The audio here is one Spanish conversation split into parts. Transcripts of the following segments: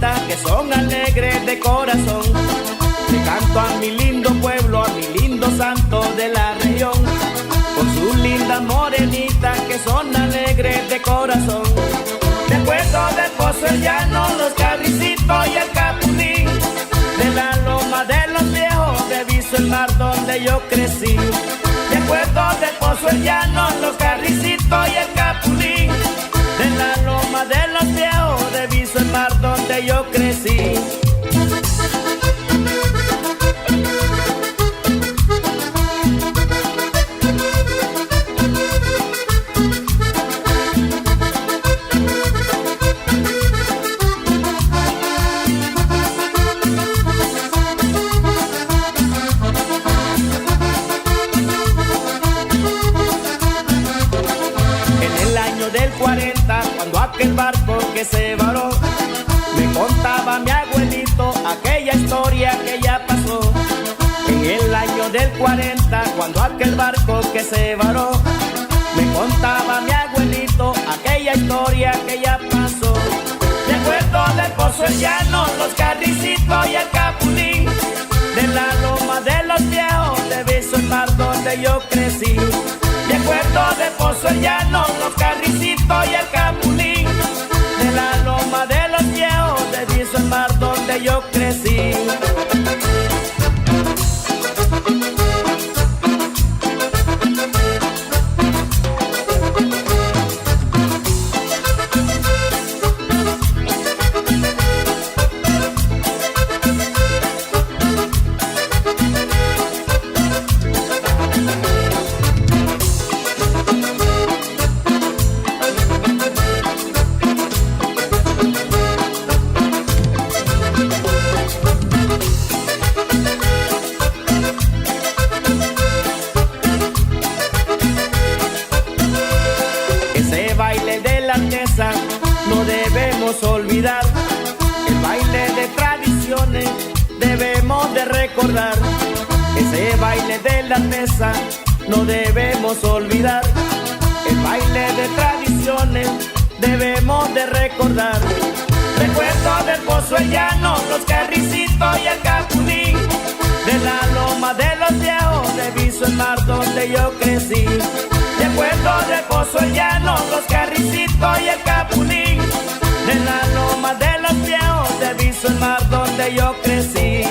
bonitas que son alegres de corazón. Le canto a mi lindo pueblo, a mi lindo santo de la región, por sus lindas morenitas que son alegres de corazón. Recuerdo del Pozo El Llano, los Carricitos y el Capulín, de la Loma de los Viejos, de Viso el Mar donde yo crecí. Recuerdo del Pozo El Llano, los Carricitos y el Capulín, de la Loma de los Viejos, de Viso el Mar donde yo crecí. Cuando aquel barco que se varó, me contaba mi abuelito aquella historia que ya pasó. En el año del 40, cuando aquel barco que se varó, me contaba mi abuelito aquella historia que ya pasó. Recuerdo del Pozo El Llano, los Carricitos y el Capulín, de la Loma de los Viejos, de Viso el Mar donde yo crecí. Recuerdo del Pozo El Llano, los Carricitos y el Capulín, de la Loma de los Viejos, de Viso el Mar donde yo crecí. No debemos olvidar, el baile de tradiciones debemos de recordar. Ese baile de la mesa no debemos olvidar, el baile de tradiciones debemos de recordar. Recuerdo del Pozo El Llano, los Carricitos y el Capulín, de la Loma de los Viejos, de Viso el Mar donde yo crecí. Recuerdo del Pozo El Llano, los Carricitos y el Capulín, de la Loma de los Viejos, de Viso el Mar donde yo crecí.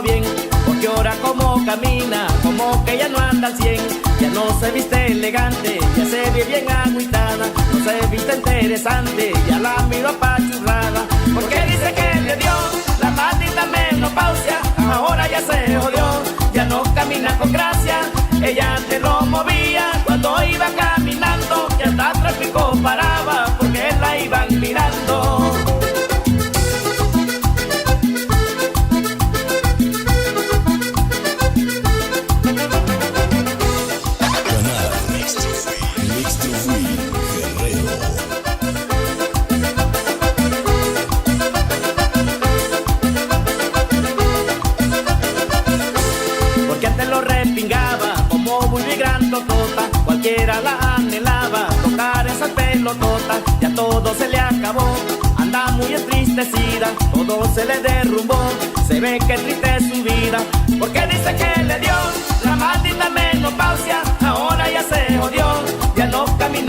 Bien, porque ahora como camina, como que ya no anda al 100, ya no se viste elegante, ya se ve bien agüitada, no se viste interesante, ya la miro apachurrada, porque dice que le dio la maldita menopausia, ahora ya se jodió, ya no camina con gracia, ella antes lo movía cuando iba caminando, y hasta tráfico paraba, porque la iban mirando. Cualquiera la anhelaba, tocar esa pelotota, ya todo se le acabó, anda muy entristecida, todo se le derrumbó, se ve que triste es su vida, porque dice que le dio la maldita menopausia, ahora ya se jodió, ya no camina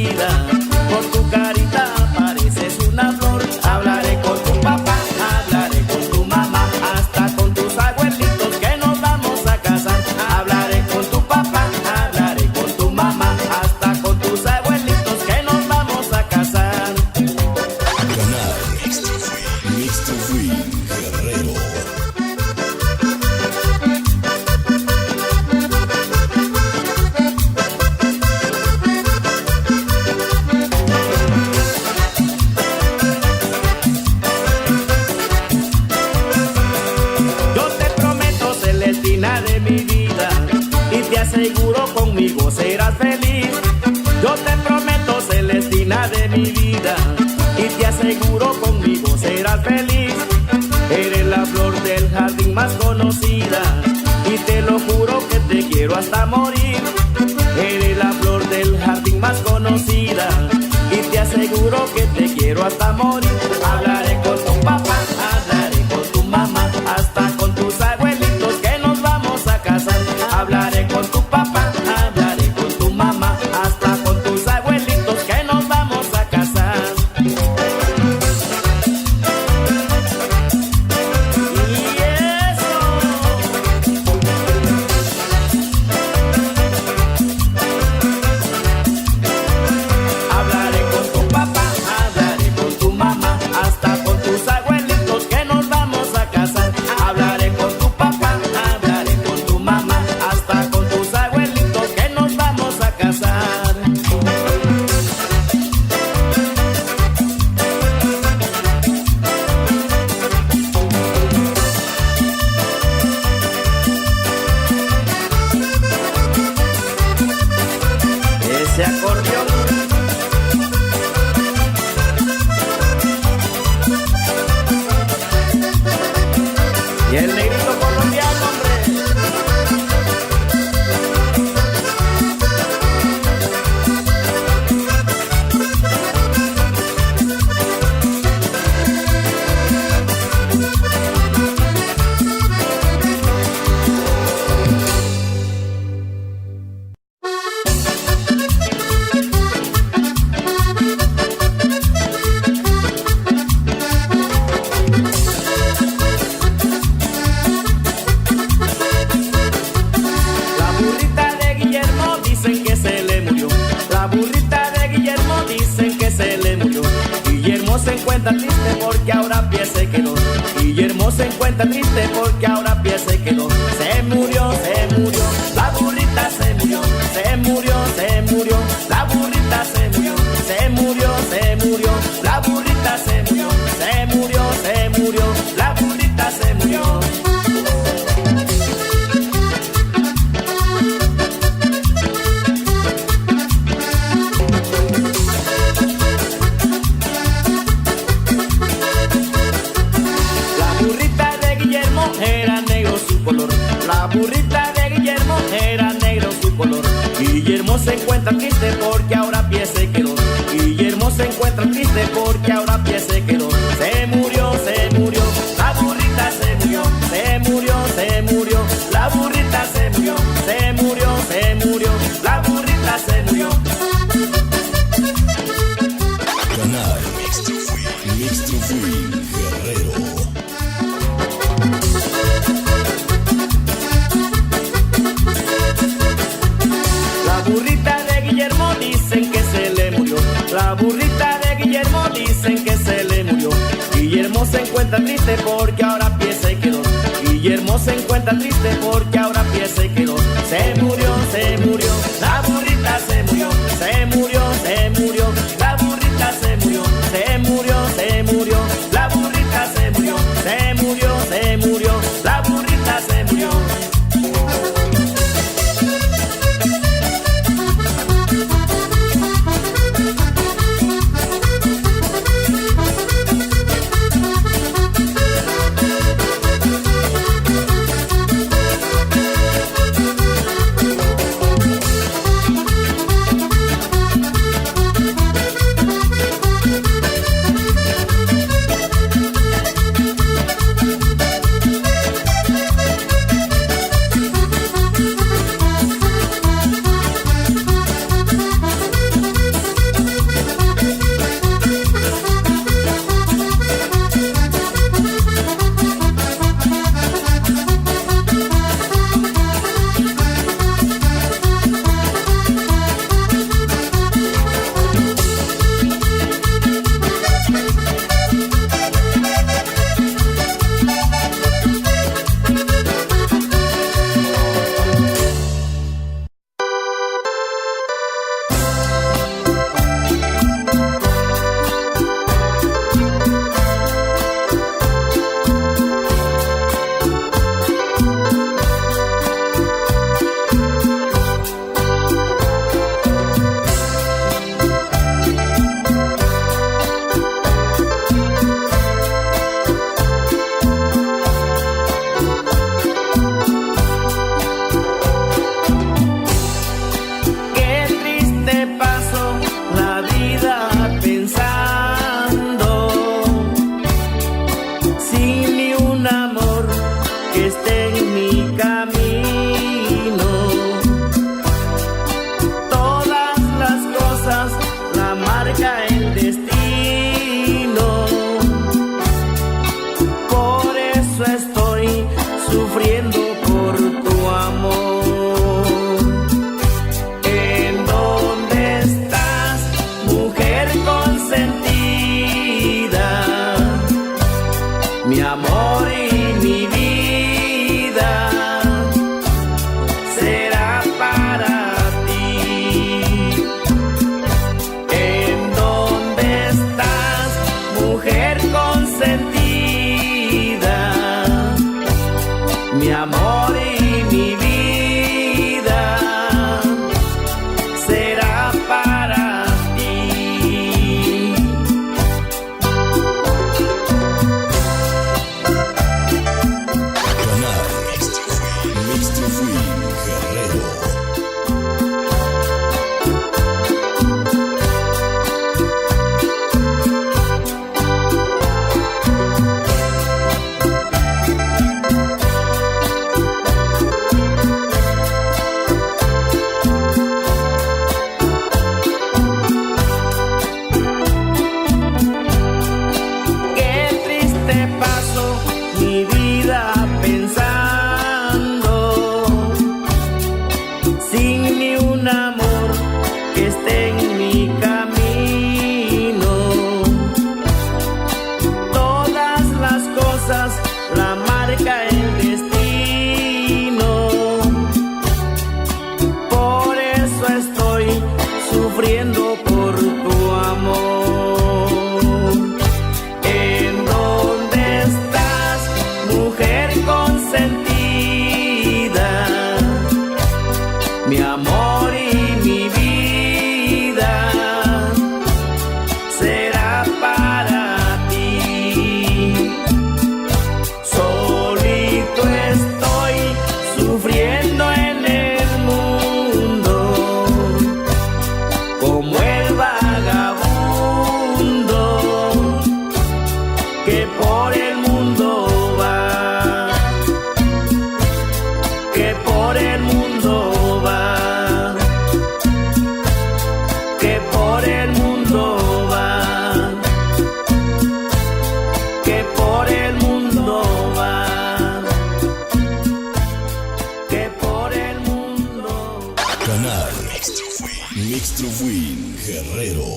vida. Por tu carita pareces una flor. Hablaré con tu papá, hablaré con tu mamá, hasta con tus abuelitos que nos vamos a casar. Hablaré con tu papá, hablaré con tu mamá, hasta con tus abuelitos que nos vamos a casar. Canal Mr. Green Guerrero. Yo te prometo, Celestina de mi vida, y te aseguro conmigo serás feliz. Yo te prometo, Celestina de mi vida, y te aseguro conmigo serás feliz. Eres la flor del jardín más conocida, y te lo juro que te quiero hasta morir. Eres la flor del jardín más conocida, y te aseguro que te quiero hasta morir. Hablaré con tu papá, hablaré con tu mamá, hasta con tus abuelitos que nos vamos a casar. Hablaré con tu papá, hablaré con tu mamá, hasta con tus abuelitos que nos vamos a casar. Y eso. Hablaré con tu papá, hablaré con tu mamá, hasta con tus abuelitos que nos vamos a casar. Hablaré con tu papá, hablaré con tu mamá, hasta con tus abuelitos que nos vamos a casar. Ese acordeón. Y el negrito colombiano, hombre. La burrita de Guillermo dicen que se le murió. La burrita de Guillermo dicen que se le murió. Guillermo se encuentra triste porque ahora a pie se quedó. Guillermo se encuentra triste porque ahora a pie se quedó. Se murió, se murió. La burrita se murió, se murió, se murió. La burrita se murió, se murió, se murió. La burrita se murió, se murió, se murió. La burrita se murió. La burrita de Guillermo era negro su color. La burrita de Guillermo era negro su color. Guillermo se encuentra triste porque ahora a pie se quedó. Guillermo se encuentra triste porque ahora a pie se quedó. Se murió, se murió. La burrita se murió, se murió, se murió. La burrita se murió, se murió, se murió. La burrita se murió. Canal Mr. Green Guerrero. La burrita de Guillermo dicen que se le murió. La burrita de Guillermo dicen que se le murió. Guillermo se encuentra triste porque ahora a pie se quedó. Guillermo se encuentra triste porque ahora a pie se quedó. Se murió, se murió. La burrita se murió, se murió, se murió. La burrita se murió, se murió, se murió. La burrita se murió, se murió, se murió. La burrita se murió. en mi camino. Todas las cosas la marca el destino. Por eso estoy sufriendo por tu amor. ¿En dónde estás, mujer consentida? Mi amor y mi vida será para ti. Solito estoy sufriendo en el mundo, como el vagabundo que por el mundo va, que por el mundo va, que por el mundo va, que por el mundo va, que por el mundo va. Canal Mixed Win Guerrero.